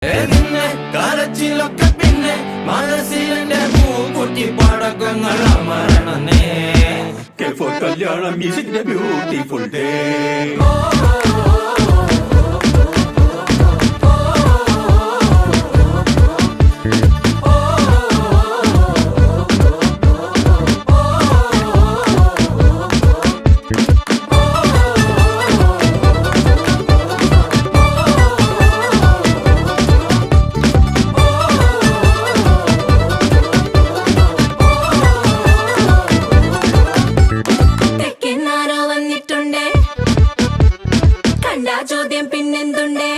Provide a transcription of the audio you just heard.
നിന്നെ കരച്ചിലൊക്കെ പിന്നെ മനസ്സിലെ പൂക്കുട്ടി പടക്കങ്ങൾ അമരണേ കല്യാണം മ്യൂസിക്കിന്റെ ബ്യൂട്ടിഫുൾ ഡേ ചോദ്യം പിന്നെന്തുണ്ടേ